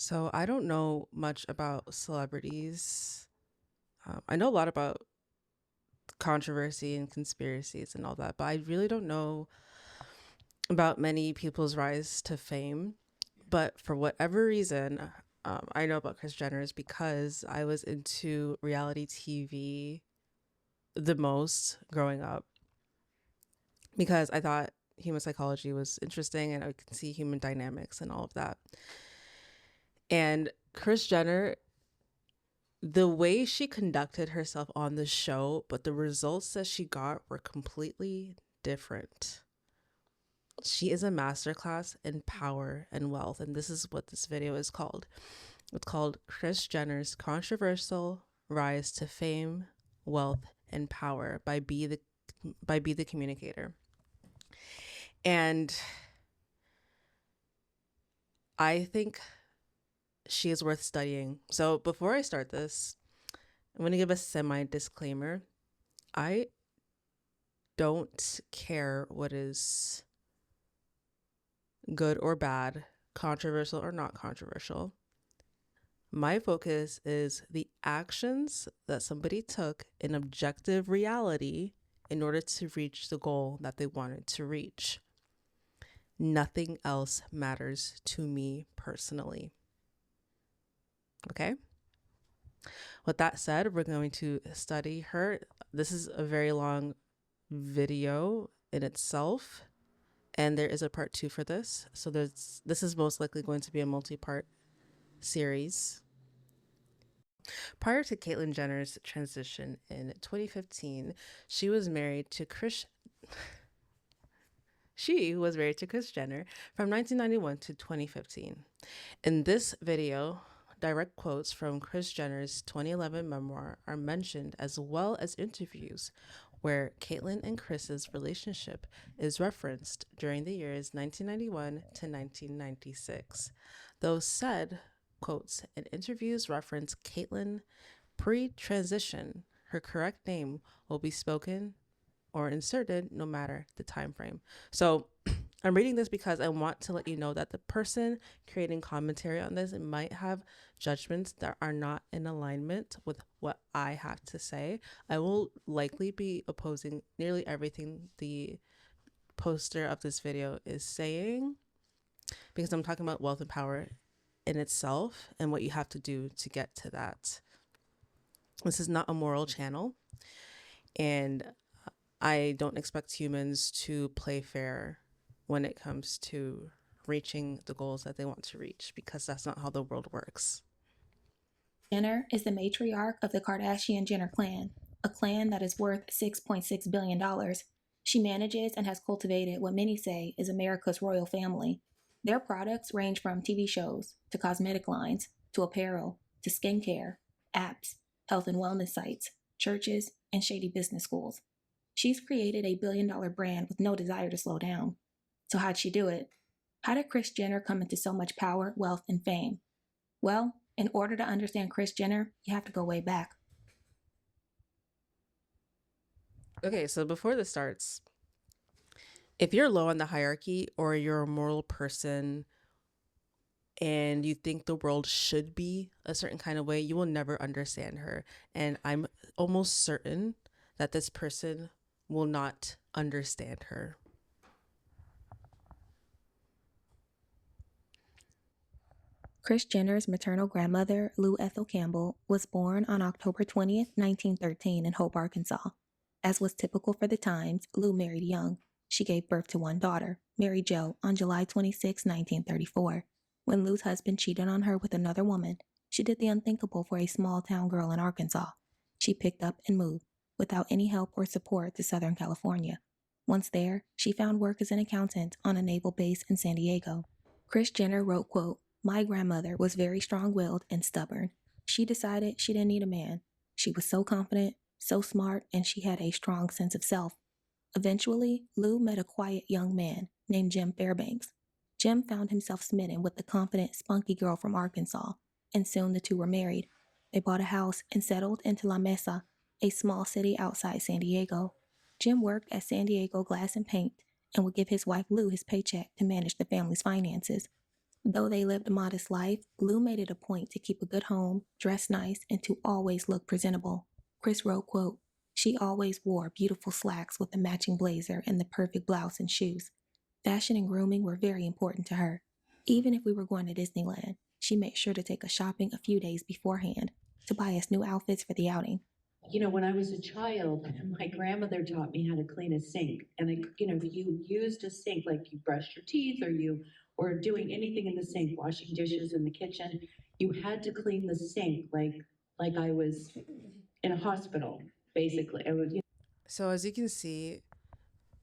So I don't know much about celebrities. I know a lot about controversy and conspiracies and all that, but I really don't know about many people's rise to fame. But for whatever reason, I know about Kris Jenner is because I was into reality TV the most growing up because I thought human psychology was interesting and I could see human dynamics and all of that. And Kris Jenner, the way she conducted herself on the show, but the results that she got were completely different. She is a masterclass in power and wealth, and this is what this video is called. It's called Kris Jenner's Controversial Rise to Fame, Wealth, and Power by Be the Communicator. And I think she is worth studying. So before I start this, I'm going to give a semi disclaimer. I don't care what is good or bad, controversial or not controversial. My focus is the actions that somebody took in objective reality in order to reach the goal that they wanted to reach. Nothing else matters to me personally. Okay? With that said, we're going to study her. This is a very long video in itself, and there is a part 2 for this. So this is most likely going to be a multi-part series. Prior to Caitlyn Jenner's transition in 2015, she was married to Kris Jenner from 1991 to 2015. In this video, direct quotes from Kris Jenner's 2011 memoir are mentioned, as well as interviews where Caitlyn and Kris's relationship is referenced during the years 1991 to 1996. Those said quotes and interviews reference Caitlyn pre-transition. Her correct name will be spoken or inserted no matter the time frame. So I'm reading this because I want to let you know that the person creating commentary on this might have judgments that are not in alignment with what I have to say. I will likely be opposing nearly everything the poster of this video is saying because I'm talking about wealth and power in itself and what you have to do to get to that. This is not a moral channel, and I don't expect humans to play fair when it comes to reaching the goals that they want to reach, because that's not how the world works. Jenner is the matriarch of the Kardashian Jenner clan, a clan that is worth $6.6 billion. She manages and has cultivated what many say is America's royal family. Their products range from TV shows to cosmetic lines to apparel to skincare, apps, health and wellness sites, churches, and shady business schools. She's created a billion-dollar brand with no desire to slow down. So how'd she do it? How did Kris Jenner come into so much power, wealth, and fame? Well, in order to understand Kris Jenner, you have to go way back. Okay, so before this starts, if you're low on the hierarchy or you're a moral person and you think the world should be a certain kind of way, you will never understand her. And I'm almost certain that this person will not understand her. Kris Jenner's maternal grandmother, Lou Ethel Campbell, was born on October 20th, 1913 in Hope, Arkansas. As was typical for the times, Lou married young. She gave birth to one daughter, Mary Jo, on July 26, 1934. When Lou's husband cheated on her with another woman, she did the unthinkable for a small-town girl in Arkansas. She picked up and moved, without any help or support, to Southern California. Once there, she found work as an accountant on a naval base in San Diego. Kris Jenner wrote, quote, "My grandmother was very strong-willed and stubborn. She decided she didn't need a man. She was so confident, so smart, and she had a strong sense of self. Eventually, Lou met a quiet young man named Jim Fairbanks. Jim found himself smitten with the confident, spunky girl from Arkansas, and soon the two were married. They bought a house and settled into La Mesa, a small city outside San Diego. Jim worked at San Diego Glass and Paint and would give his wife Lou his paycheck to manage the family's finances. Though they lived a modest life, Lou made it a point to keep a good home, dress nice, and to always look presentable. Kris wrote, quote, "She always wore beautiful slacks with a matching blazer and the perfect blouse and shoes. Fashion and grooming were very important to her. Even if we were going to Disneyland, she made sure to take us shopping a few days beforehand to buy us new outfits for the outing." When I was a child, my grandmother taught me how to clean a sink. And you used a sink like you brushed your teeth or you or doing anything in the sink, washing dishes in the kitchen. You had to clean the sink like I was in a hospital, basically. I would, So as you can see,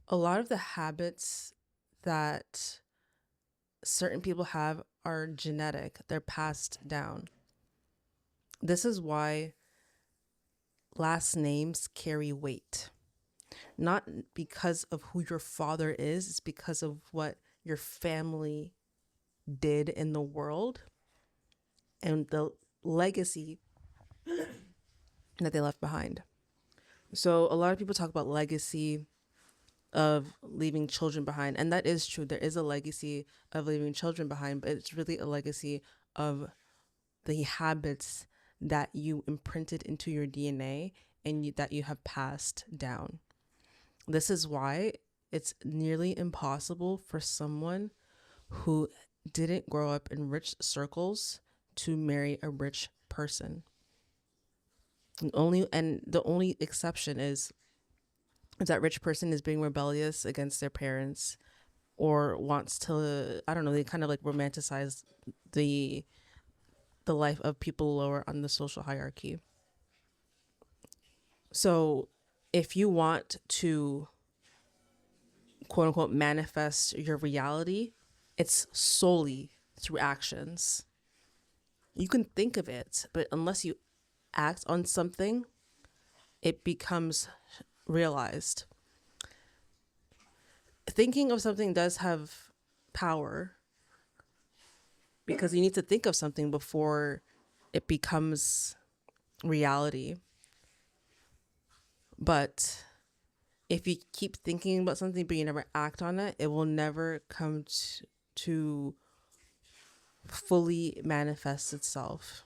a lot of the habits that certain people have are genetic. They're passed down. This is why last names carry weight. Not because of who your father is, it's because of what your family did in the world and the legacy that they left behind. So a lot of people talk about legacy of leaving children behind, and that is true. There is a legacy of leaving children behind, but it's really a legacy of the habits that you imprinted into your DNA and that you have passed down. This is why it's nearly impossible for someone who didn't grow up in rich circles to marry a rich person. The only exception is if that rich person is being rebellious against their parents or wants to, I don't know, they kind of like romanticize the life of people lower on the social hierarchy. So if you want to quote unquote manifest your reality, it's solely through actions. You can think of it, but unless you act on something, it becomes realized. Thinking of something does have power because you need to think of something before it becomes reality. But if you keep thinking about something but you never act on it, it will never come to fully manifest itself.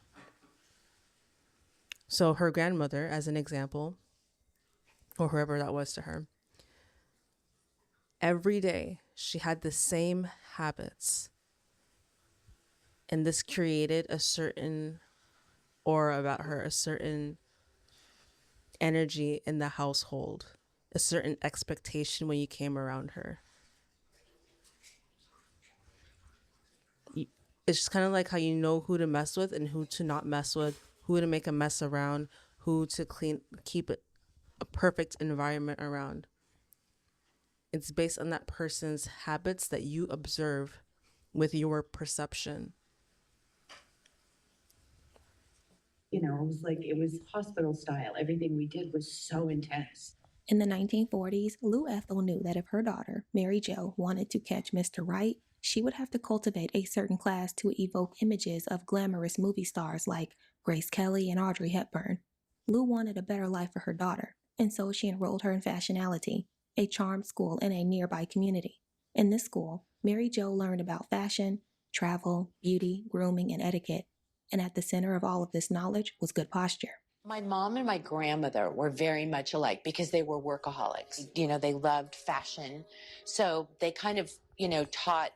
So her grandmother, as an example, or whoever that was to her, every day she had the same habits. And this created a certain aura about her, a certain energy in the household, a certain expectation when you came around her. It's just kind of like how you know who to mess with and who to not mess with, who to make a mess around, who to keep it a perfect environment around. It's based on that person's habits that you observe with your perception. it was hospital style. Everything we did was so intense. In the 1940s, Lou Ethel knew that if her daughter, Mary Jo, wanted to catch Mr. Right, she would have to cultivate a certain class to evoke images of glamorous movie stars like Grace Kelly and Audrey Hepburn. Lou wanted a better life for her daughter, and so she enrolled her in Fashionality, a charm school in a nearby community. In this school, Mary Jo learned about fashion, travel, beauty, grooming, and etiquette, and at the center of all of this knowledge was good posture. My mom and my grandmother were very much alike because they were workaholics. They loved fashion. So they kind of, taught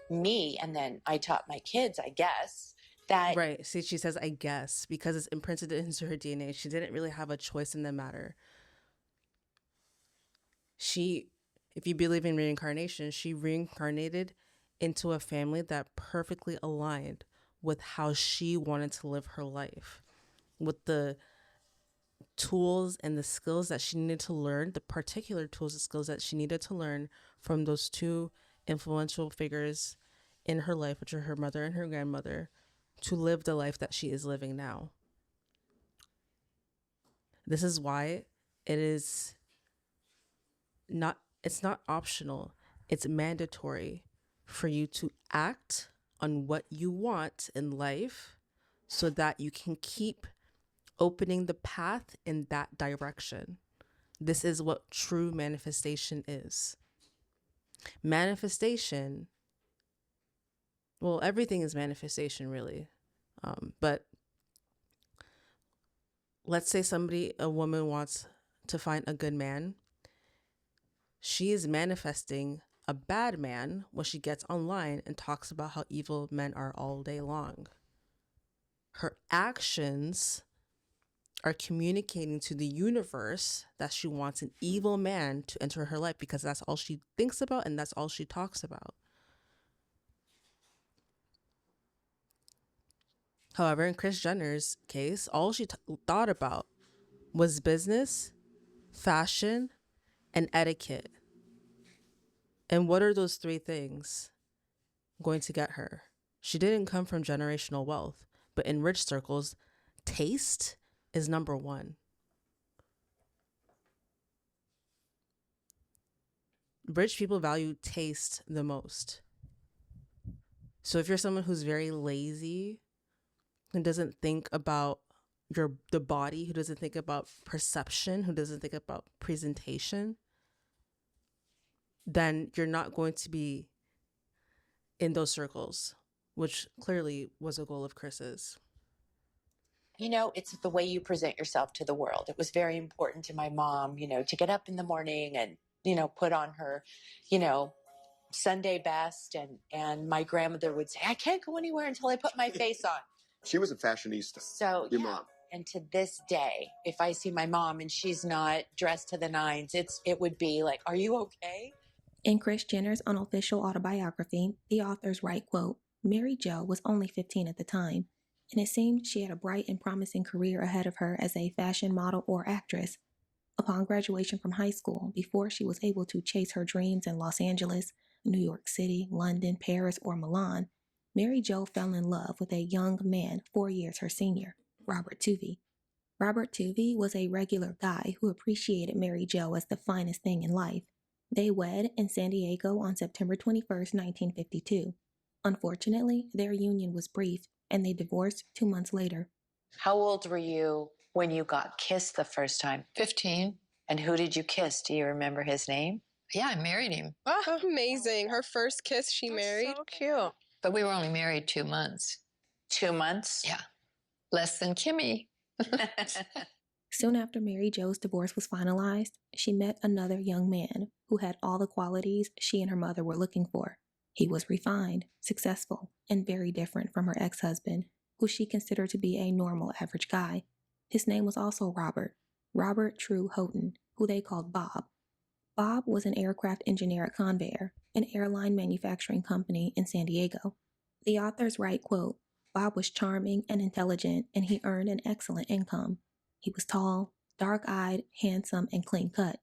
me, and then I taught my kids, I guess, that. Right. See, she says, I guess, because it's imprinted into her DNA. She didn't really have a choice in the matter. If you believe in reincarnation, she reincarnated into a family that perfectly aligned with how she wanted to live her life, with the tools and the skills that she needed to learn, the particular tools and skills that she needed to learn from those two influential figures in her life, which are her mother and her grandmother, to live the life that she is living now. This is why it's not optional. It's mandatory for you to act on what you want in life so that you can keep opening the path in that direction. This is what true manifestation is. Manifestation Well, everything is manifestation, really. But let's say a woman wants to find a good man. She is manifesting a bad man when she gets online and talks about how evil men are all day long. Her actions are communicating to the universe that she wants an evil man to enter her life because that's all she thinks about and that's all she talks about. However, in Kris Jenner's case, all she thought about was business, fashion, and etiquette. And what are those three things going to get her? She didn't come from generational wealth, but in rich circles, taste is number one. Rich people value taste the most. So if you're someone who's very lazy, who doesn't think about the body, who doesn't think about perception, who doesn't think about presentation, then you're not going to be in those circles, which clearly was a goal of Kris's. You know, it's the way you present yourself to the world. It was very important to my mom, you know, to get up in the morning and, you know, put on her, you know, Sunday best. And my grandmother would say, I can't go anywhere until I put my face on. She was a fashionista. So, Your yeah. mom. And to this day, if I see my mom and she's not dressed to the nines, it would be like, are you okay? In Kris Jenner's unofficial autobiography, the authors write, quote, Mary Jo was only 15 at the time, and it seemed she had a bright and promising career ahead of her as a fashion model or actress. Upon graduation from high school, before she was able to chase her dreams in Los Angeles, New York City, London, Paris, or Milan, Mary Jo fell in love with a young man 4 years her senior, Robert Tuvey. Robert Tuvey was a regular guy who appreciated Mary Jo as the finest thing in life. They wed in San Diego on September 21st, 1952. Unfortunately, their union was brief, and they divorced 2 months later. How old were you when you got kissed the first time? 15. And who did you kiss? Do you remember his name? Yeah, I married him. Oh, amazing. Her first kiss she married. So cute. But we were only married 2 months. 2 months? Yeah. Less than Kimmy. Soon after Mary Jo's divorce was finalized, she met another young man who had all the qualities she and her mother were looking for. He was refined, successful, and very different from her ex-husband, who she considered to be a normal average guy. His name was also Robert True Houghton, who they called Bob. Bob was an aircraft engineer at Convair, an airline manufacturing company in San Diego. The authors write, quote, Bob was charming and intelligent, and he earned an excellent income. He was tall, dark-eyed, handsome, and clean-cut.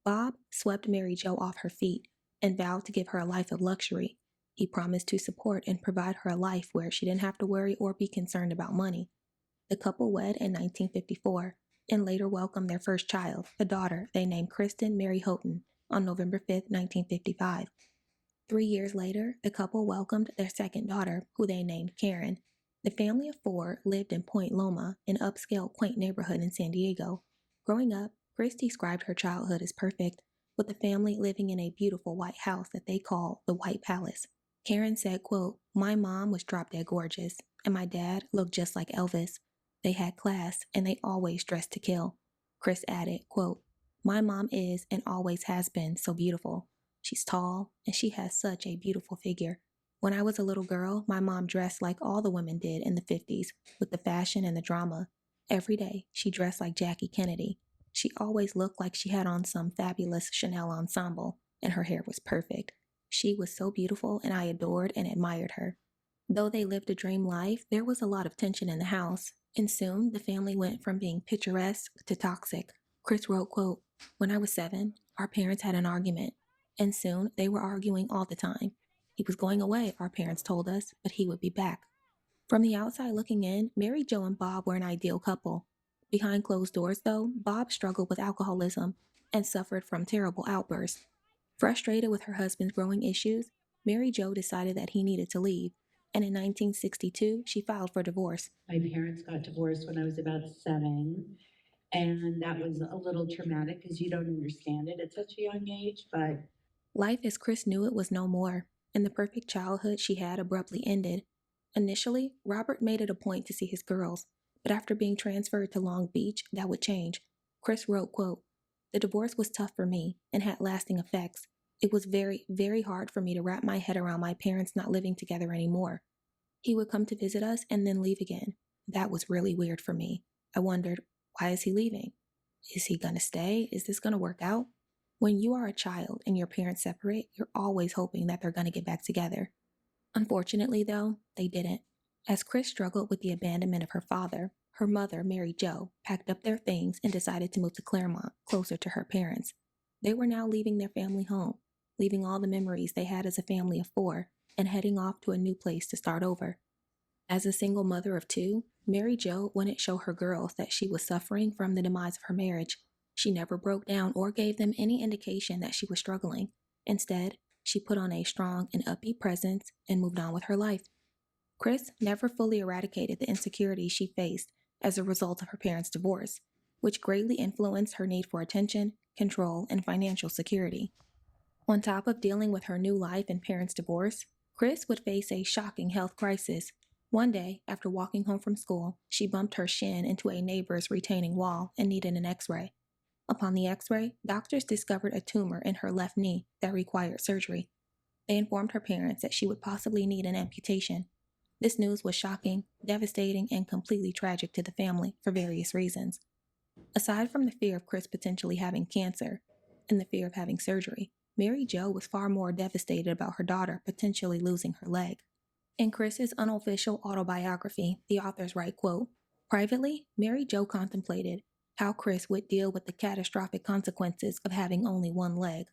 Bob swept Mary Jo off her feet and vowed to give her a life of luxury. He promised to support and provide her a life where she didn't have to worry or be concerned about money. The couple wed in 1954 and later welcomed their first child, a daughter they named Kristen Mary Houghton, on November 5, 1955. 3 years later, the couple welcomed their second daughter, who they named Karen. The family of 4 lived in Point Loma, an upscale, quaint neighborhood in San Diego. Growing up, Kris described her childhood as perfect, with the family living in a beautiful white house that they call the White Palace. Karen said, quote, My mom was drop-dead gorgeous, and my dad looked just like Elvis. They had class, and they always dressed to kill. Kris added, quote, My mom is and always has been so beautiful. She's tall, and she has such a beautiful figure. When I was a little girl, my mom dressed like all the women did in the 50s, with the fashion and the drama. Every day, she dressed like Jackie Kennedy. She always looked like she had on some fabulous Chanel ensemble, and her hair was perfect. She was so beautiful, and I adored and admired her. Though they lived a dream life, there was a lot of tension in the house, and soon the family went from being picturesque to toxic. Kris wrote, quote, When I was 7, our parents had an argument, and soon they were arguing all the time. He was going away, our parents told us, but he would be back. From the outside looking in, Mary Jo and Bob were an ideal couple. Behind closed doors, though, Bob struggled with alcoholism and suffered from terrible outbursts. Frustrated with her husband's growing issues, Mary Jo decided that he needed to leave, and in 1962, she filed for divorce. My parents got divorced when I was about 7, and that was a little traumatic because you don't understand it at such a young age, but Life as Kris knew it was no more. and the perfect childhood she had abruptly ended. Initially, Robert made it a point to see his girls, but after being transferred to Long Beach, that would change. Kris wrote, quote, "The divorce was tough for me and had lasting effects. It was very, very hard for me to wrap my head around my parents not living together anymore. He would come to visit us and then leave again. That was really weird for me. I wondered, why is he leaving? Is he going to stay? Is this going to work out?" When you are a child and your parents separate, you're always hoping that they're going to get back together. Unfortunately, though, they didn't. As Kris struggled with the abandonment of her father, her mother, Mary Jo, packed up their things and decided to move to Claremont, closer to her parents. They were now leaving their family home, leaving all the memories they had as a family of 4, and heading off to a new place to start over. As a single mother of 2, Mary Jo wouldn't show her girls that she was suffering from the demise of her marriage. She never broke down or gave them any indication that she was struggling. Instead, she put on a strong and upbeat presence and moved on with her life. Kris never fully eradicated the insecurities she faced as a result of her parents' divorce, which greatly influenced her need for attention, control, and financial security. On top of dealing with her new life and parents' divorce, Kris would face a shocking health crisis. One day, after walking home from school, she bumped her shin into a neighbor's retaining wall and needed an x-ray. Upon the x-ray, doctors discovered a tumor in her left knee that required surgery. They informed her parents that she would possibly need an amputation. This news was shocking, devastating, and completely tragic to the family for various reasons. Aside from the fear of Kris potentially having cancer and the fear of having surgery, Mary Jo was far more devastated about her daughter potentially losing her leg. In Kris's unofficial autobiography, the authors write, quote, "Privately, Mary Jo contemplated how Kris would deal with the catastrophic consequences of having only one leg.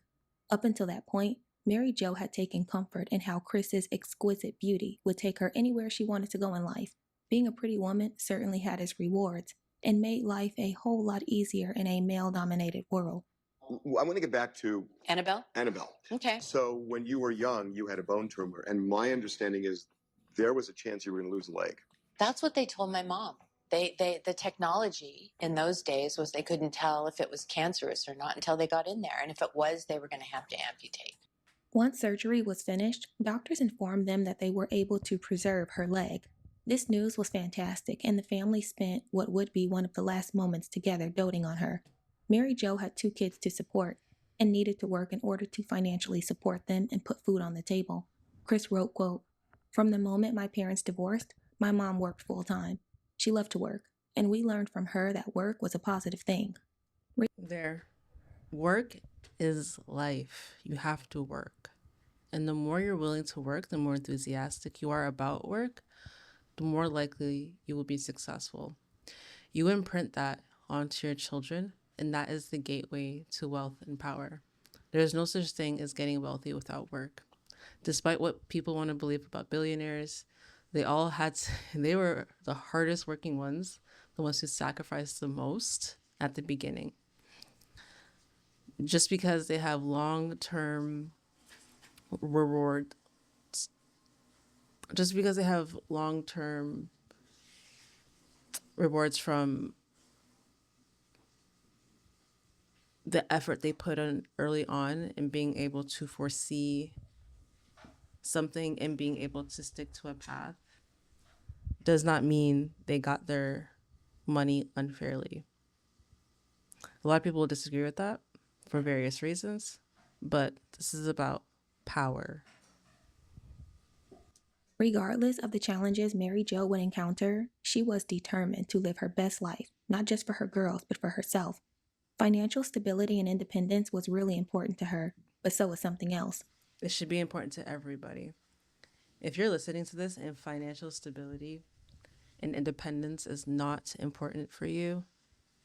Up until that point, Mary Jo had taken comfort in how Kris's exquisite beauty would take her anywhere she wanted to go in life. Being a pretty woman certainly had its rewards and made life a whole lot easier in a male-dominated world." I want to get back to Annabelle? Annabelle. Okay. So when you were young, you had a bone tumor, and my understanding is there was a chance you were going to lose a leg. That's what they told my mom. The technology in those days was they couldn't tell if it was cancerous or not until they got in there. And if it was, they were going to have to amputate. Once surgery was finished, doctors informed them that they were able to preserve her leg. This news was fantastic, and the family spent what would be one of the last moments together doting on her. Mary Jo had 2 kids to support and needed to work in order to financially support them and put food on the table. Kris wrote, quote, "From the moment my parents divorced, my mom worked full-time. She loved to work, and we learned from her that work was a positive thing." There. Work is life. You have to work. And the more you're willing to work, the more enthusiastic you are about work, the more likely you will be successful. You imprint that onto your children, and that is the gateway to wealth and power. There is no such thing as getting wealthy without work. Despite what people want to believe about billionaires, they were the hardest working ones, the ones who sacrificed the most at the beginning. Just because they have long-term rewards, just because they have long-term rewards from the effort they put in early on and being able to foresee something and being able to stick to a path, does not mean they got their money unfairly. A lot of people disagree with that for various reasons, but this is about power. Regardless of the challenges Mary Jo would encounter, she was determined to live her best life, not just for her girls, but for herself. Financial stability and independence was really important to her, but so was something else. It should be important to everybody. If you're listening to this and financial stability and independence is not important for you,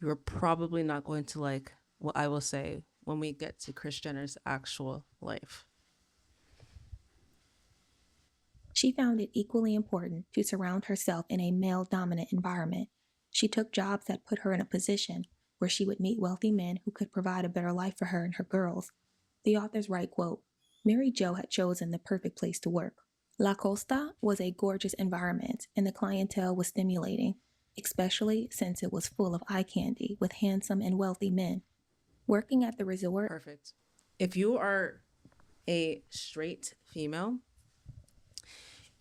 you're probably not going to like what I will say when we get to Kris Jenner's actual life. She found it equally important to surround herself in a male-dominant environment. She took jobs that put her in a position where she would meet wealthy men who could provide a better life for her and her girls. The authors write, quote, "Mary Jo had chosen the perfect place to work. La Costa was a gorgeous environment, and the clientele was stimulating, especially since it was full of eye candy with handsome and wealthy men. Working at the resort..." Perfect. If you are a straight female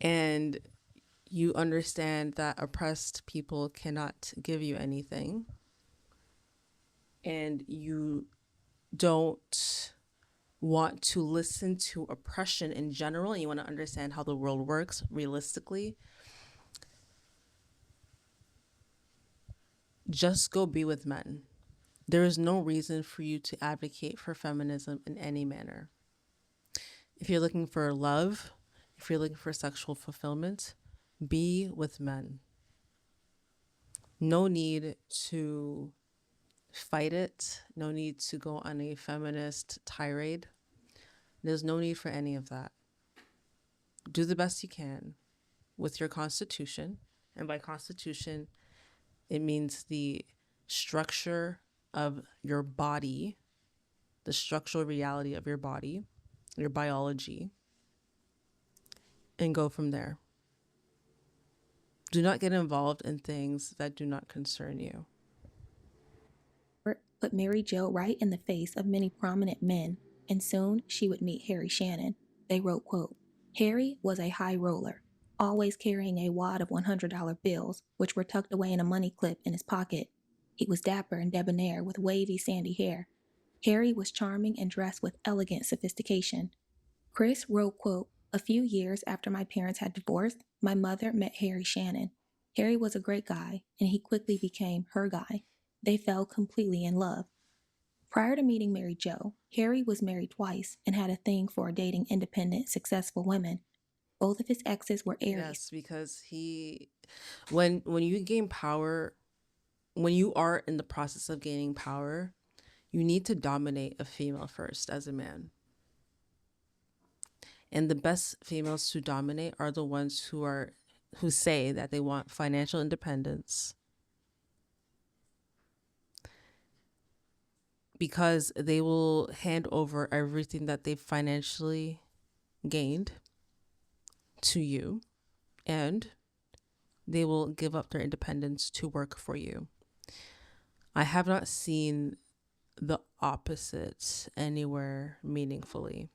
and you understand that oppressed people cannot give you anything, and you don't want to listen to oppression in general, and you want to understand how the world works realistically, just go be with men. There is no reason for you to advocate for feminism in any manner. If you're looking for love, if you're looking for sexual fulfillment, be with men. No need to fight it. No need to go on a feminist tirade. There's no need for any of that. Do the best you can with your constitution. And by constitution, it means the structure of your body, the structural reality of your body, your biology, and go from there. Do not get involved in things that do not concern you. Put Mary Jo right in the face of many prominent men, and soon she would meet Harry Shannon. They wrote, quote, Harry was a high roller, always carrying a wad of $100 bills, which were tucked away in a money clip in his pocket. He was dapper and debonair with wavy sandy hair. Harry was charming and dressed with elegant sophistication. Kris wrote, quote, a few years after my parents had divorced, my mother met Harry Shannon. Harry was a great guy, and he quickly became her guy. They fell completely in love. Prior to meeting Mary Jo, Harry was married twice and had a thing for dating independent, successful women. Both of his exes were Aries. Yes, because when you gain power, when you are in the process of gaining power, you need to dominate a female first as a man. And the best females to dominate are the ones who say that they want financial independence, because they will hand over everything that they've financially gained to you, and they will give up their independence to work for you. I have not seen the opposite anywhere meaningfully.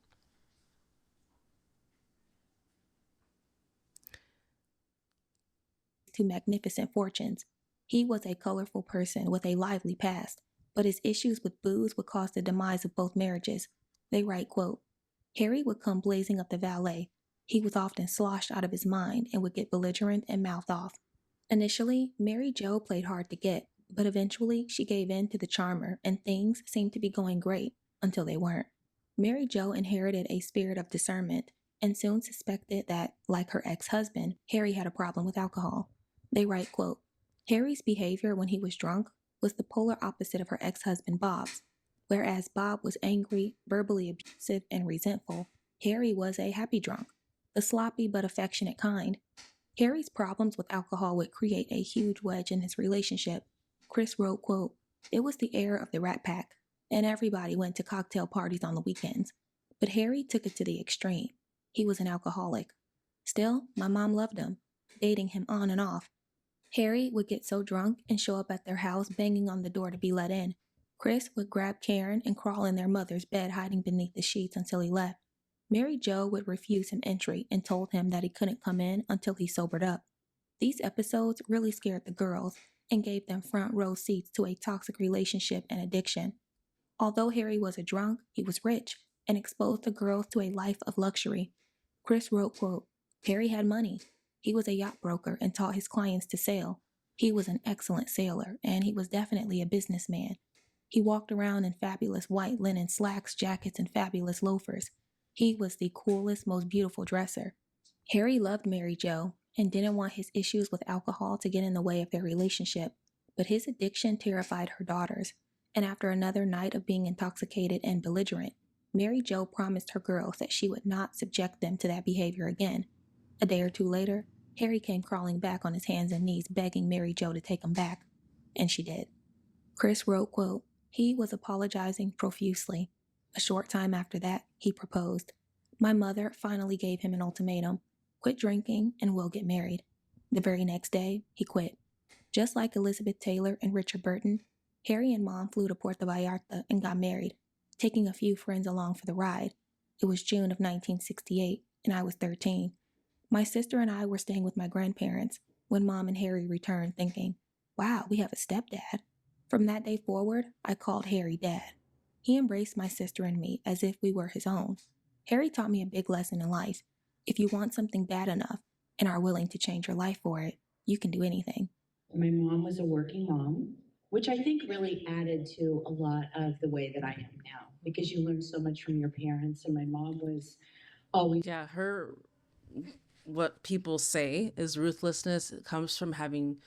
To magnificent fortunes. He was a colorful person with a lively past, but his issues with booze would cause the demise of both marriages. They write, quote, Harry would come blazing up the valet. He was often sloshed out of his mind and would get belligerent and mouth off. Initially, Mary Jo played hard to get, but eventually she gave in to the charmer and things seemed to be going great until they weren't. Mary Jo inherited a spirit of discernment and soon suspected that, like her ex-husband, Harry had a problem with alcohol. They write, quote, Harry's behavior when he was drunk was the polar opposite of her ex-husband Bob's. Whereas Bob was angry, verbally abusive, and resentful, Harry was a happy drunk, the sloppy but affectionate kind. Harry's problems with alcohol would create a huge wedge in his relationship. Kris wrote, quote, it was the era of the Rat Pack, and everybody went to cocktail parties on the weekends. But Harry took it to the extreme. He was an alcoholic. Still, my mom loved him, dating him on and off. Harry would get so drunk and show up at their house banging on the door to be let in. Kris would grab Karen and crawl in their mother's bed hiding beneath the sheets until he left. Mary Jo would refuse him entry and told him that he couldn't come in until he sobered up. These episodes really scared the girls and gave them front row seats to a toxic relationship and addiction. Although Harry was a drunk, he was rich and exposed the girls to a life of luxury. Kris wrote, quote, Harry had money. He was a yacht broker and taught his clients to sail. He was an excellent sailor, and he was definitely a businessman. He walked around in fabulous white linen slacks, jackets, and fabulous loafers. He was the coolest, most beautiful dresser. Harry loved Mary Jo and didn't want his issues with alcohol to get in the way of their relationship, but his addiction terrified her daughters, and after another night of being intoxicated and belligerent, Mary Jo promised her girls that she would not subject them to that behavior again. A day or two later, Harry came crawling back on his hands and knees begging Mary Jo to take him back, and she did. Kris wrote, quote, he was apologizing profusely. A short time after that, he proposed. My mother finally gave him an ultimatum. Quit drinking and we'll get married. The very next day, he quit. Just like Elizabeth Taylor and Richard Burton, Harry and Mom flew to Puerto Vallarta and got married, taking a few friends along for the ride. It was June of 1968, and I was 13. My sister and I were staying with my grandparents when Mom and Harry returned, thinking, wow, we have a stepdad. From that day forward, I called Harry Dad. He embraced my sister and me as if we were his own. Harry taught me a big lesson in life. If you want something bad enough and are willing to change your life for it, you can do anything. My mom was a working mom, which I think really added to a lot of the way that I am now, because you learn so much from your parents. And my mom was always Yeah, what people say is ruthlessness comes from having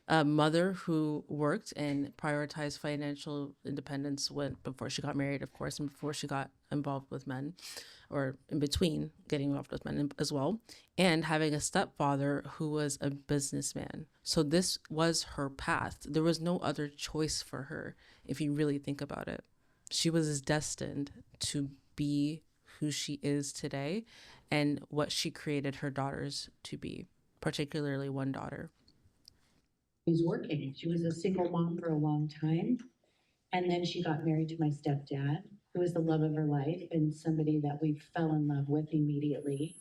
a mother who worked and prioritized financial independence before she got married, of course, and before she got involved with men, or in between getting involved with men as well, and having a stepfather who was a businessman. So this was her path. There was no other choice for her, if you really think about it. She was destined to be who she is today and what she created her daughters to be, particularly one daughter. working. She was a single mom for a long time. And then she got married to my stepdad, who was the love of her life and somebody that we fell in love with immediately.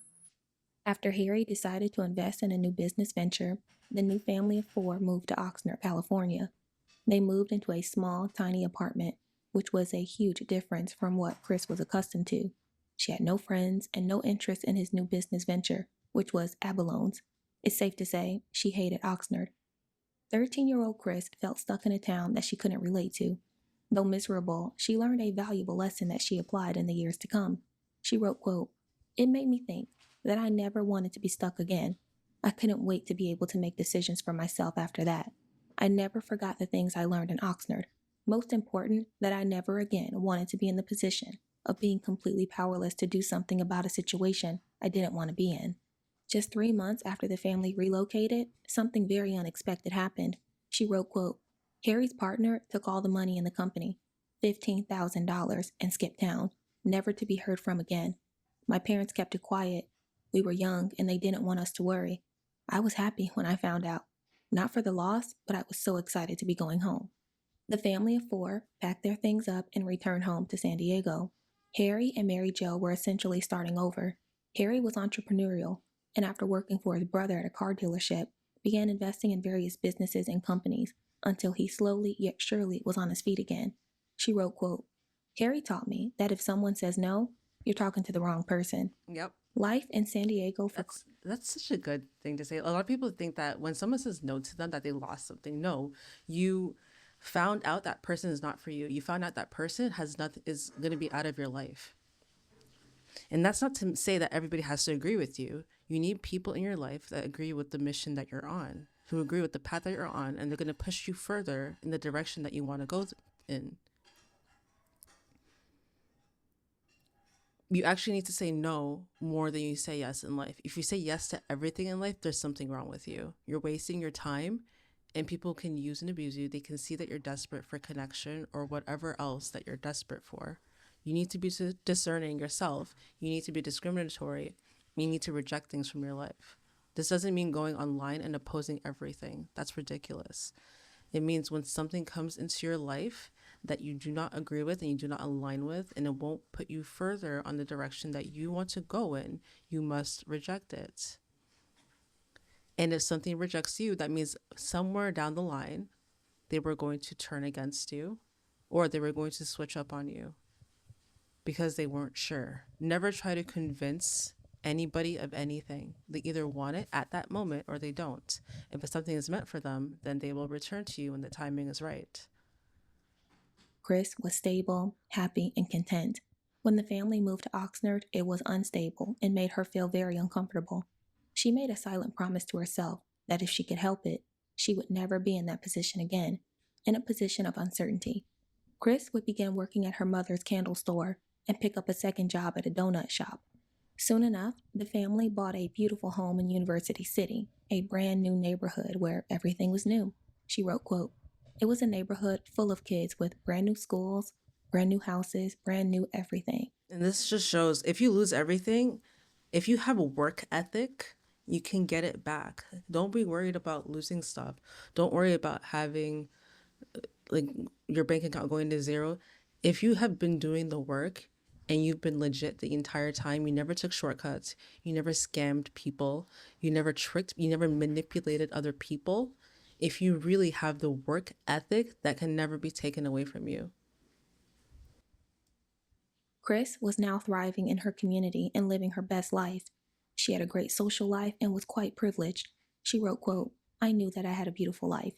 After Harry decided to invest in a new business venture, the new family of four moved to Oxnard, California. They moved into a small, tiny apartment, which was a huge difference from what Kris was accustomed to. She had no friends and no interest in his new business venture, which was abalones. It's safe to say she hated Oxnard. 13-year-old Kris felt stuck in a town that she couldn't relate to. Though miserable, she learned a valuable lesson that she applied in the years to come. She wrote, quote, "It made me think that I never wanted to be stuck again. I couldn't wait to be able to make decisions for myself after that. I never forgot the things I learned in Oxnard. Most important, that I never again wanted to be in the position of being completely powerless to do something about a situation I didn't want to be in." Just 3 months after the family relocated, something very unexpected happened. She wrote, quote, "Harry's partner took all the money in the company, $15,000, and skipped town, never to be heard from again. My parents kept it quiet. We were young and they didn't want us to worry. I was happy when I found out. Not for the loss, but I was so excited to be going home." The family of four packed their things up and returned home to San Diego. Harry and Mary Jo were essentially starting over. Harry was entrepreneurial, and after working for his brother at a car dealership, began investing in various businesses and companies until he slowly yet surely was on his feet again. She wrote, quote, "Harry taught me that if someone says no, you're talking to the wrong person." Yep. Life in San Diego for That's such a good thing to say. A lot of people think that when someone says no to them, that they lost something. No, you found out that person is not for you. You found out that person is going to be out of your life. And that's not to say that everybody has to agree with you. You need people in your life that agree with the mission that you're on, who agree with the path that you're on, and they're going to push you further in the direction that you want to go in. You actually need to say no more than you say yes in life. If you say yes to everything in life, there's something wrong with you. You're wasting your time, and people can use and abuse you. They can see that you're desperate for connection or whatever else that you're desperate for. You need to be discerning yourself. You need to be discriminatory. You need to reject things from your life. This doesn't mean going online and opposing everything. That's ridiculous. It means when something comes into your life that you do not agree with and you do not align with, and it won't put you further on the direction that you want to go in, you must reject it. And if something rejects you, that means somewhere down the line, they were going to turn against you, or they were going to switch up on you because they weren't sure. Never try to convince anybody of anything. They either want it at that moment or they don't. If it's something that's meant for them, then they will return to you when the timing is right. Kris was stable, happy, and content. When the family moved to Oxnard, it was unstable and made her feel very uncomfortable. She made a silent promise to herself that if she could help it, she would never be in that position again, in a position of uncertainty. Kris would begin working at her mother's candle store and pick up a second job at a donut shop. Soon enough, the family bought a beautiful home in University City, a brand new neighborhood where everything was new. She wrote, quote, "It was a neighborhood full of kids with brand new schools, brand new houses, brand new everything." And this just shows if you lose everything, if you have a work ethic, you can get it back. Don't be worried about losing stuff. Don't worry about having like your bank account going to zero. If you have been doing the work, and you've been legit the entire time, you never took shortcuts, you never scammed people, you never tricked, you never manipulated other people, if you really have the work ethic, that can never be taken away from you. Kris was now thriving in her community and living her best life. She had a great social life and was quite privileged. She wrote, quote, "I knew that I had a beautiful life.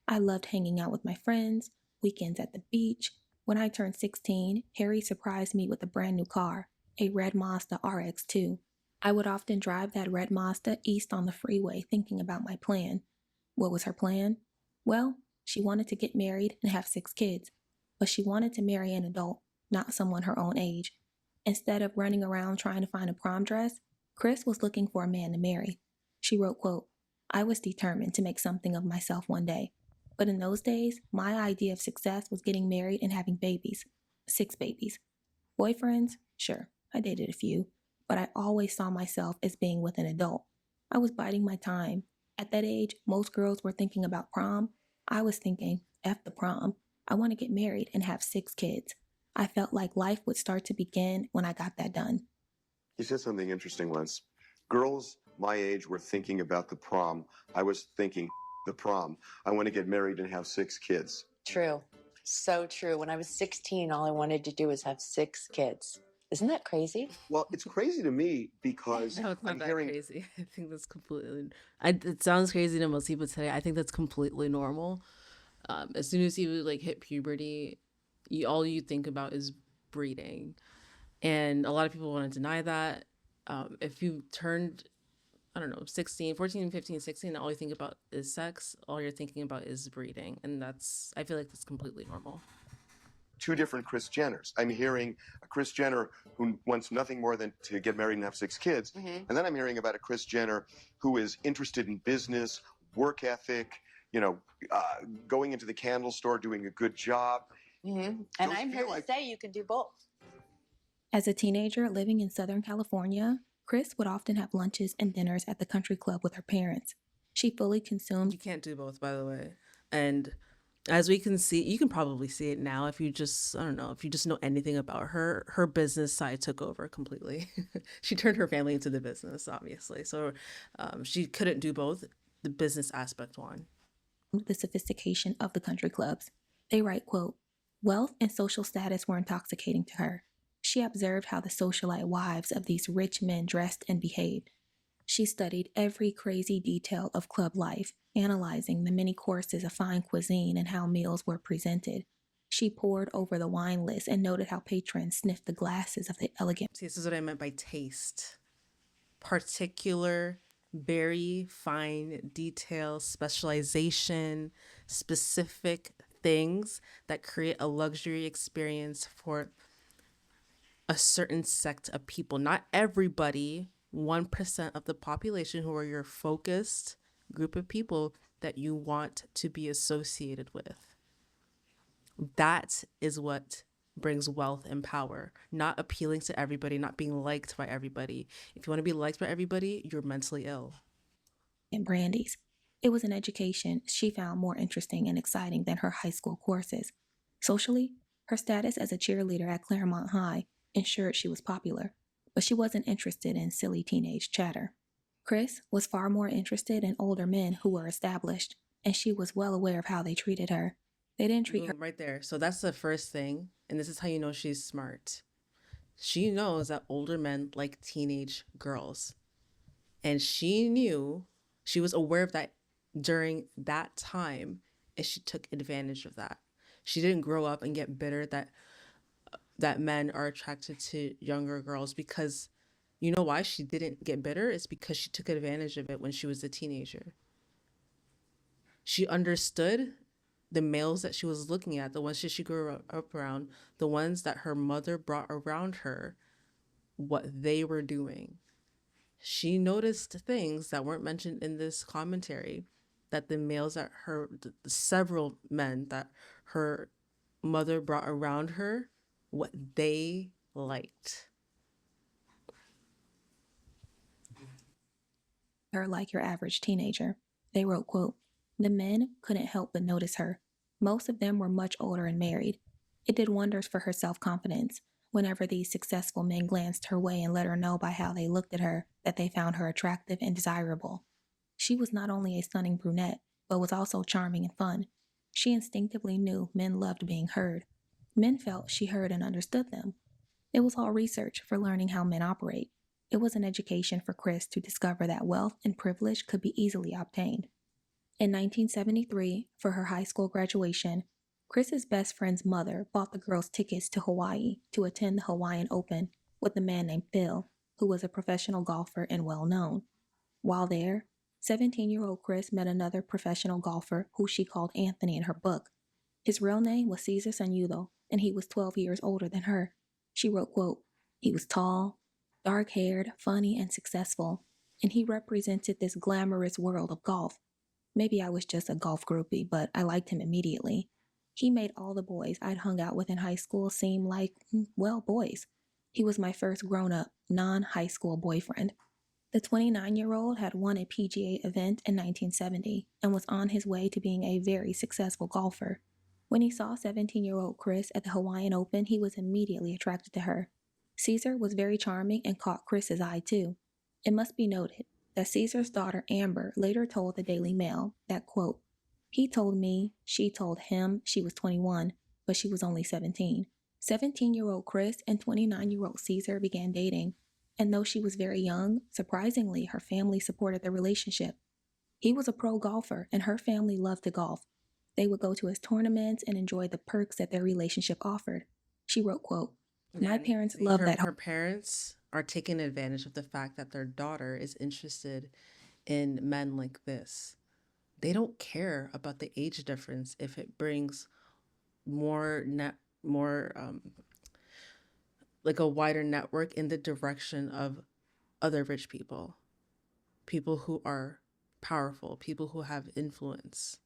I loved hanging out with my friends, weekends at the beach. When I turned 16, Harry surprised me with a brand new car, a red Mazda RX-2. I would often drive that red Mazda east on the freeway thinking about my plan. What was her plan? Well, she wanted to get married and have 6 kids, but she wanted to marry an adult, not someone her own age. Instead of running around trying to find a prom dress, Kris was looking for a man to marry. She wrote, quote, "I was determined to make something of myself one day. But in those days, my idea of success was getting married and having babies. 6 babies. Boyfriends? Sure, I dated a few, but I always saw myself as being with an adult. I was biding my time. At that age, most girls were thinking about prom. I was thinking, F the prom. I want to get married and have 6 kids. I felt like life would start to begin when I got that done." You said something interesting once. Girls my age were thinking about the prom. I was thinking, the prom. I want to get married and have 6 kids. True. So true. When I was 16, all I wanted to do was have 6 kids. Isn't that crazy? Well, it's crazy to me because No, it's not I'm that hearing crazy. I think that's completely. It sounds crazy to most people today. I think that's completely normal. As soon as you like hit puberty, all you think about is breeding, and a lot of people want to deny that. If you turned, I don't know, 16, 14, 15, 16, all you think about is sex. All you're thinking about is breeding, and I feel like that's completely normal. 2 different Kris Jenners. I'm hearing a Kris Jenner who wants nothing more than to get married and have 6 kids. Mm-hmm. And then I'm hearing about a Kris Jenner who is interested in business, work ethic, going into the candle store, doing a good job. Mm-hmm. And Those I'm feel here to like- say you can do both. As a teenager living in Southern California, Kris would often have lunches and dinners at the country club with her parents. She fully consumed. You can't do both, by the way. And as we can see, you can probably see it now if you just, I don't know, if you just know anything about her business side took over completely. She turned her family into the business, obviously. So she couldn't do both. The business aspect won. The sophistication of the country clubs. They write, quote, "Wealth and social status were intoxicating to her. She observed how the socialite wives of these rich men dressed and behaved. She studied every crazy detail of club life, analyzing the many courses of fine cuisine and how meals were presented. She pored over the wine list and noted how patrons sniffed the glasses of the elegant." See, this is what I meant by taste. Particular, very fine detail, specialization, specific things that create a luxury experience for a certain sect of people. Not everybody, 1% of the population who are your focused group of people that you want to be associated with. That is what brings wealth and power, not appealing to everybody, not being liked by everybody. If you want to be liked by everybody, you're mentally ill. And brandies. It was an education she found more interesting and exciting than her high school courses. Socially, her status as a cheerleader at Claremont High ensured she was popular, but she wasn't interested in silly teenage chatter. Kris was far more interested in older men who were established, and she was well aware of how they treated her. They didn't treat her. Boom, right there. So that's the first thing. And this is how you know she's smart. She knows that older men like teenage girls. And she was aware of that during that time, and she took advantage of that. She didn't grow up and get bitter that men are attracted to younger girls, because you know why she didn't get bitter? It's because she took advantage of it when she was a teenager. She understood the males that she was looking at, the ones that she grew up around, the ones that her mother brought around her, what they were doing. She noticed things that weren't mentioned in this commentary, that the males that the several men that her mother brought around her, what they liked. Her like your average teenager. They wrote, quote, "The men couldn't help but notice her. Most of them were much older and married. It did wonders for her self-confidence. whenever these successful men glanced her way and let her know by how they looked at her that they found her attractive and desirable. She was not only a stunning brunette, but was also charming and fun. She instinctively knew men loved being heard. Men felt she heard and understood them. It was all research for learning how men operate. It was an education for Kris to discover that wealth and privilege could be easily obtained. In 1973, for her high school graduation, Kris's best friend's mother bought the girls tickets to Hawaii to attend the Hawaiian Open with a man named Phil, who was a professional golfer and well known. While there, 17-year-old Kris met another professional golfer who she called Anthony in her book. His real name was Cesar Sanudo, and he was 12 years older than her. She wrote, quote, "He was tall, dark-haired, funny, and successful, and he represented this glamorous world of golf. Maybe I was just a golf groupie, but I liked him immediately. He made all the boys I'd hung out with in high school seem like, well, boys. He was my first grown-up, non-high school boyfriend." The 29-year-old had won a PGA event in 1970 and was on his way to being a very successful golfer. When he saw 17-year-old Kris at the Hawaiian Open, he was immediately attracted to her. Cesar was very charming and caught Kris's eye too. It must be noted that Cesar's daughter Amber later told the Daily Mail that, quote, "He told me she told him she was 21, but she was only 17. 17-year-old Kris and 29-year-old Cesar began dating, and though she was very young, surprisingly, her family supported the relationship. He was a pro golfer, and her family loved to golf. They would go to his tournaments and enjoy the perks that their relationship offered. She wrote, quote, "My parents love that." Her parents are taking advantage of the fact that their daughter is interested in men like this. They don't care about the age difference if it brings like a wider network in the direction of other rich people, people who are powerful, people who have influence.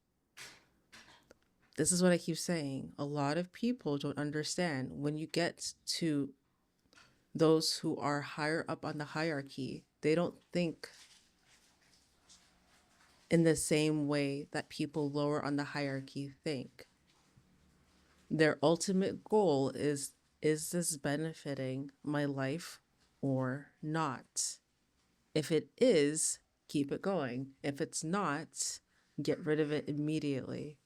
This is what I keep saying. A lot of people don't understand when you get to those who are higher up on the hierarchy, they don't think in the same way that people lower on the hierarchy think. Their ultimate goal is this benefiting my life or not? If it is, keep it going. If it's not, get rid of it immediately.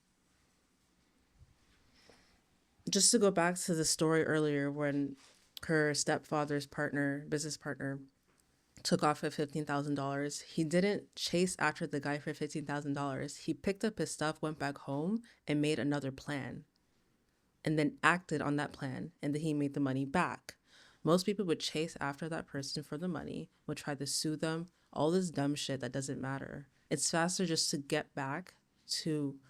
Just to go back to the story earlier when her stepfather's business partner, took off with $15,000. He didn't chase after the guy for $15,000. He picked up his stuff, went back home, and made another plan. And then acted on that plan, and then he made the money back. Most people would chase after that person for the money, would try to sue them, all this dumb shit that doesn't matter. It's faster just to get back to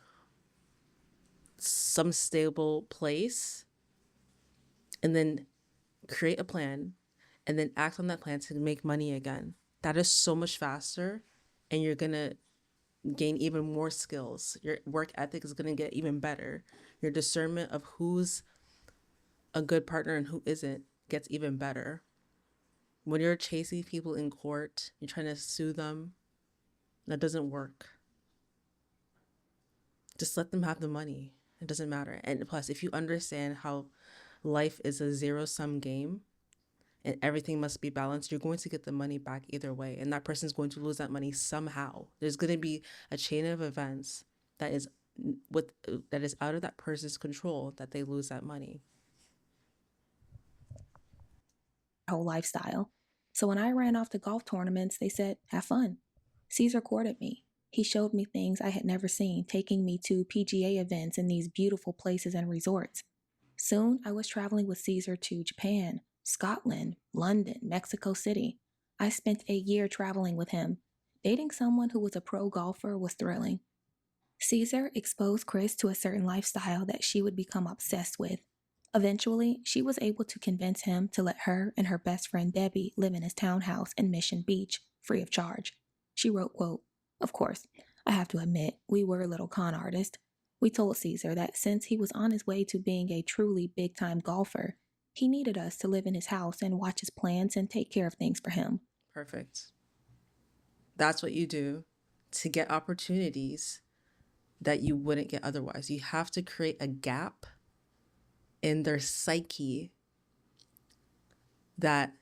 some stable place and then create a plan and then act on that plan to make money again. That is so much faster, and you're going to gain even more skills. Your work ethic is going to get even better. Your discernment of who's a good partner and who isn't gets even better. When you're chasing people in court, you're trying to sue them, that doesn't work. Just let them have the money. It doesn't matter. And plus, if you understand how life is a zero-sum game and everything must be balanced, you're going to get the money back either way. And that person's going to lose that money somehow. There's going to be a chain of events that is out of that person's control that they lose that money. Whole lifestyle. So when I ran off to golf tournaments, they said, "Have fun." Cesar courted me. He showed me things I had never seen, taking me to PGA events in these beautiful places and resorts. Soon, I was traveling with Cesar to Japan, Scotland, London, Mexico City. I spent a year traveling with him. Dating someone who was a pro golfer was thrilling. Cesar exposed Kris to a certain lifestyle that she would become obsessed with. Eventually, she was able to convince him to let her and her best friend Debbie live in his townhouse in Mission Beach, free of charge. She wrote, quote, "Of course, I have to admit, we were a little con artist. We told Cesar that since he was on his way to being a truly big-time golfer, he needed us to live in his house and watch his plans and take care of things for him." Perfect. That's what you do to get opportunities that you wouldn't get otherwise. You have to create a gap in their psyche that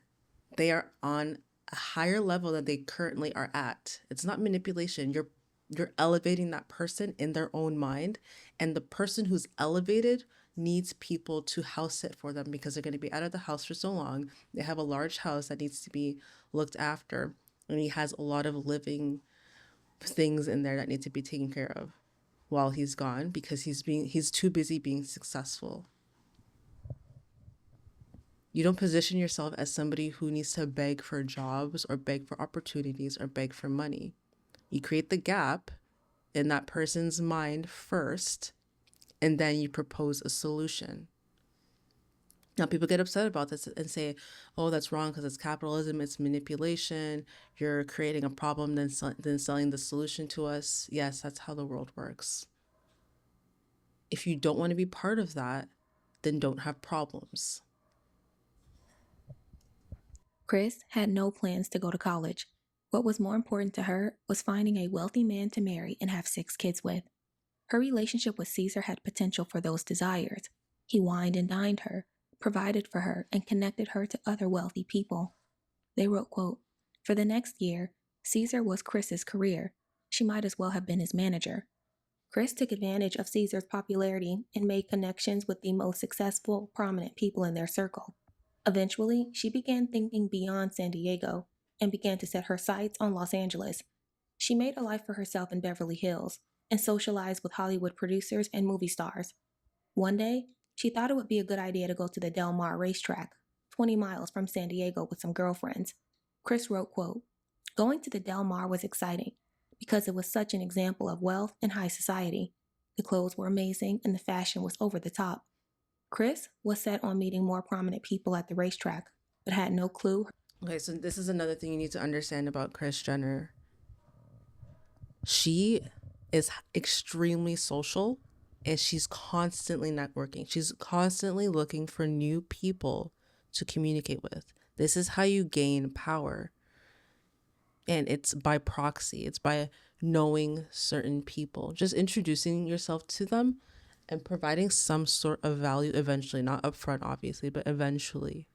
they are on a higher level than they currently are at. It's not manipulation. You're elevating that person in their own mind, and the person who's elevated needs people to house sit for them because they're going to be out of the house for so long. They have a large house that needs to be looked after, and he has a lot of living things in there that need to be taken care of while he's gone because he's too busy being successful. You don't position yourself as somebody who needs to beg for jobs or beg for opportunities or beg for money. You create the gap in that person's mind first, and then you propose a solution. Now, people get upset about this and say, oh, that's wrong because it's capitalism, it's manipulation, you're creating a problem, then selling the solution to us. Yes, that's how the world works. If you don't want to be part of that, then don't have problems. Kris had no plans to go to college. What was more important to her was finding a wealthy man to marry and have 6 kids with. Her relationship with Caesar had potential for those desires. He wined and dined her, provided for her, and connected her to other wealthy people. They wrote, quote, "For the next year, Caesar was Kris's career. She might as well have been his manager." Kris took advantage of Caesar's popularity and made connections with the most successful, prominent people in their circle. Eventually, she began thinking beyond San Diego and began to set her sights on Los Angeles. She made a life for herself in Beverly Hills and socialized with Hollywood producers and movie stars. One day, she thought it would be a good idea to go to the Del Mar racetrack, 20 miles from San Diego, with some girlfriends. Kris wrote, quote, "Going to the Del Mar was exciting because it was such an example of wealth and high society. The clothes were amazing and the fashion was over the top." Kris was set on meeting more prominent people at the racetrack, but had no clue. Okay, so this is another thing you need to understand about Kris Jenner. She is extremely social and she's constantly networking. She's constantly looking for new people to communicate with. This is how you gain power. And it's by proxy, it's by knowing certain people, just introducing yourself to them and providing some sort of value eventually, not upfront, obviously, but eventually.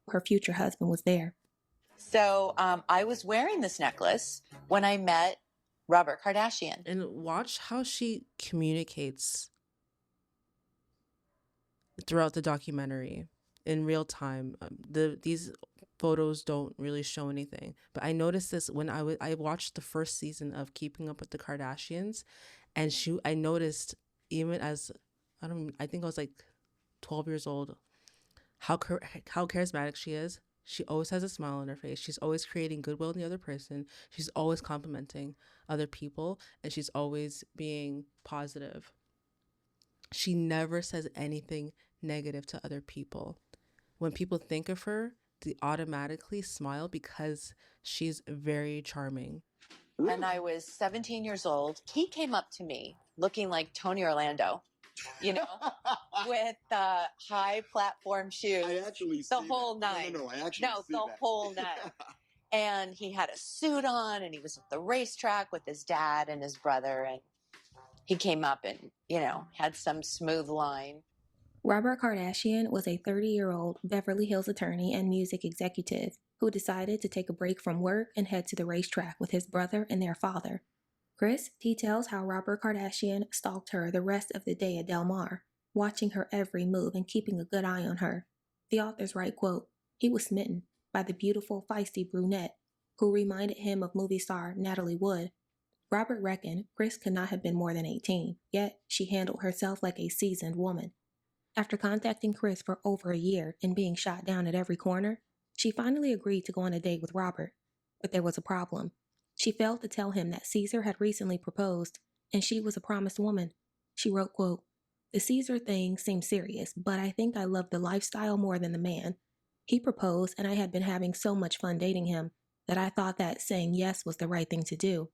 Her future husband was there. So I was wearing this necklace when I met Robert Kardashian. And watch how she communicates throughout the documentary in real time. These photos don't really show anything, but I noticed this when I watched the first season of Keeping Up with the Kardashians, and I noticed even as I think I was like 12 years old, how charismatic she is. She always has a smile on her face. She's always creating goodwill in the other person. She's always complimenting other people, and she's always being positive. She never says anything negative to other people. When people think of her, they automatically smile because she's very charming. And I was 17 years old. He came up to me looking like Tony Orlando, you know, with high platform shoes. I actually the whole that. nine. No, I actually see the that. whole nine. And he had a suit on, and he was at the racetrack with his dad and his brother, and he came up and, had some smooth line. Robert Kardashian was a 30-year-old Beverly Hills attorney and music executive who decided to take a break from work and head to the racetrack with his brother and their father. Kris details how Robert Kardashian stalked her the rest of the day at Del Mar, watching her every move and keeping a good eye on her. The authors write, quote, "He was smitten by the beautiful, feisty brunette who reminded him of movie star Natalie Wood. Robert reckoned Kris could not have been more than 18, yet she handled herself like a seasoned woman. After contacting Kris for over a year and being shot down at every corner, she finally agreed to go on a date with Robert. But there was a problem. She failed to tell him that Caesar had recently proposed, and she was a promised woman. She wrote, quote, "The Caesar thing seemed serious, but I think I loved the lifestyle more than the man. He proposed, and I had been having so much fun dating him that I thought that saying yes was the right thing to do.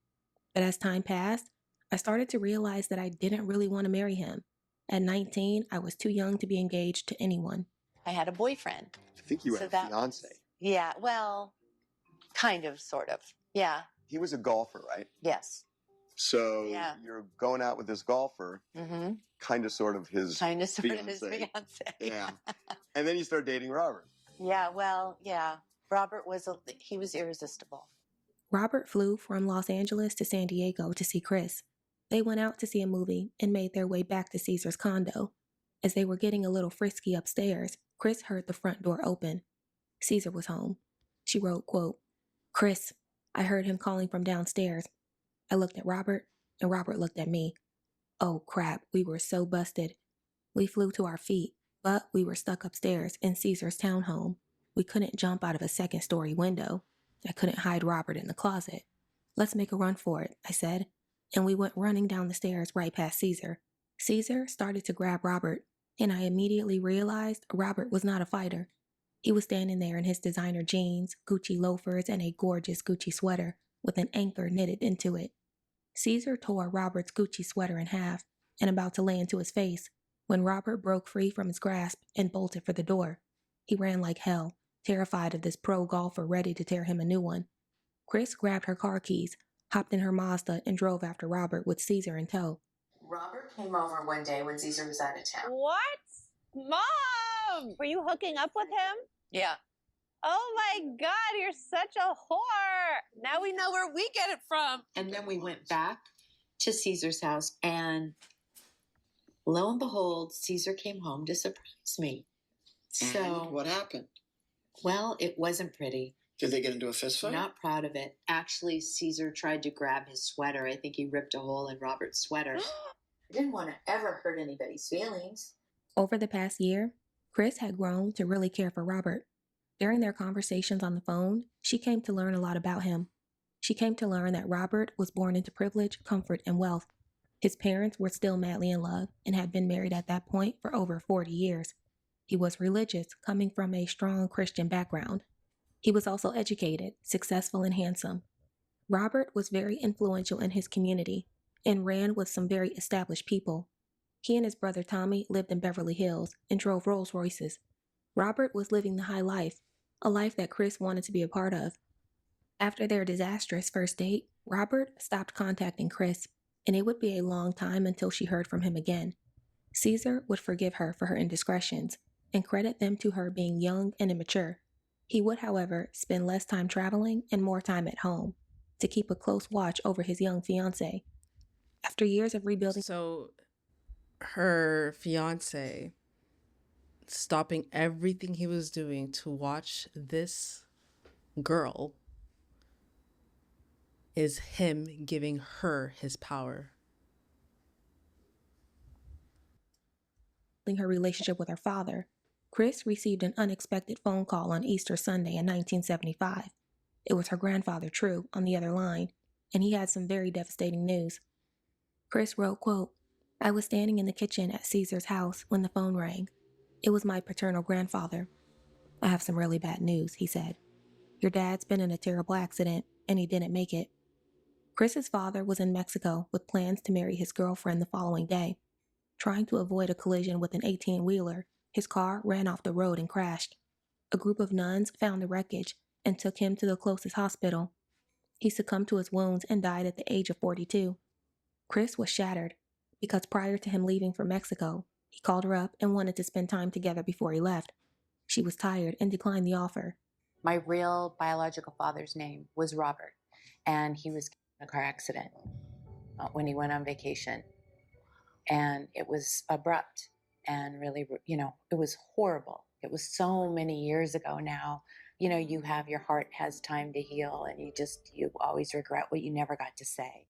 But as time passed, I started to realize that I didn't really want to marry him. At 19, I was too young to be engaged to anyone." I had a boyfriend. I think you had a fiance. Yeah, well, kind of, sort of. Yeah. He was a golfer, right? Yes. So Yeah. you're going out with this golfer, Mm-hmm. kind of sort of his Kind of sort of his fiance. fiance. Yeah. And then you start dating Robert. Yeah, well, yeah. Robert he was irresistible. Robert flew from Los Angeles to San Diego to see Kris. They went out to see a movie and made their way back to Caesar's condo. As they were getting a little frisky upstairs, Kris heard the front door open. Caesar was home. She wrote, quote, "Kris, I heard him calling from downstairs. I looked at Robert, and Robert looked at me. Oh crap, we were so busted. We flew to our feet, but we were stuck upstairs in Caesar's townhome. We couldn't jump out of a second-story window. I couldn't hide Robert in the closet. Let's make a run for it," I said, and we went running down the stairs right past Caesar. Caesar started to grab Robert, and I immediately realized Robert was not a fighter. He was standing there in his designer jeans, Gucci loafers, and a gorgeous Gucci sweater with an anchor knitted into it. Caesar tore Robert's Gucci sweater in half and about to lay into his face when Robert broke free from his grasp and bolted for the door. He ran like hell, terrified of this pro golfer ready to tear him a new one. Kris grabbed her car keys, hopped in her Mazda, and drove after Robert with Caesar in tow. Robert came over one day when Caesar was out of town. What? Mom! Were you hooking up with him? Yeah. Oh my God, you're such a whore! Now we know where we get it from. And then we went back to Caesar's house, and lo and behold, Caesar came home to surprise me. So, And what happened? well, it wasn't pretty. Did they get into a fist fight? Not proud of it. Actually, Caesar tried to grab his sweater. I think he ripped a hole in Robert's sweater. I didn't want to ever hurt anybody's feelings. Over the past year, Kris had grown to really care for Robert. During their conversations on the phone, she came to learn a lot about him. She came to learn that Robert was born into privilege, comfort, and wealth. His parents were still madly in love and had been married at that point for over 40 years. He was religious, coming from a strong Christian background. He was also educated, successful, and handsome. Robert was very influential in his community and ran with some very established people. He and his brother Tommy lived in Beverly Hills and drove Rolls Royces. Robert was living the high life, a life that Kris wanted to be a part of. After their disastrous first date, Robert stopped contacting Kris, and it would be a long time until she heard from him again. Caesar would forgive her for her indiscretions and credit them to her being young and immature. He would, however, spend less time traveling and more time at home to keep a close watch over his young fiancé. After years of rebuilding... So her fiance stopping everything he was doing to watch this girl is him giving her his power. Her relationship with her father, Kris received an unexpected phone call on Easter Sunday in 1975. It was her grandfather, True, on the other line, and he had some very devastating news. Kris wrote, quote, "I was standing in the kitchen at Caesar's house when the phone rang. It was my paternal grandfather. I have some really bad news," he said. "Your dad's been in a terrible accident, and he didn't make it." Kris's father was in Mexico with plans to marry his girlfriend the following day. Trying to avoid a collision with an 18-wheeler, his car ran off the road and crashed. A group of nuns found the wreckage and took him to the closest hospital. He succumbed to his wounds and died at the age of 42. Kris was shattered because prior to him leaving for Mexico, he called her up and wanted to spend time together before he left. She was tired and declined the offer. My real biological father's name was Robert, and he was in a car accident when he went on vacation. And it was abrupt and really, it was horrible. It was so many years ago now. Your heart has time to heal, and you always regret what you never got to say.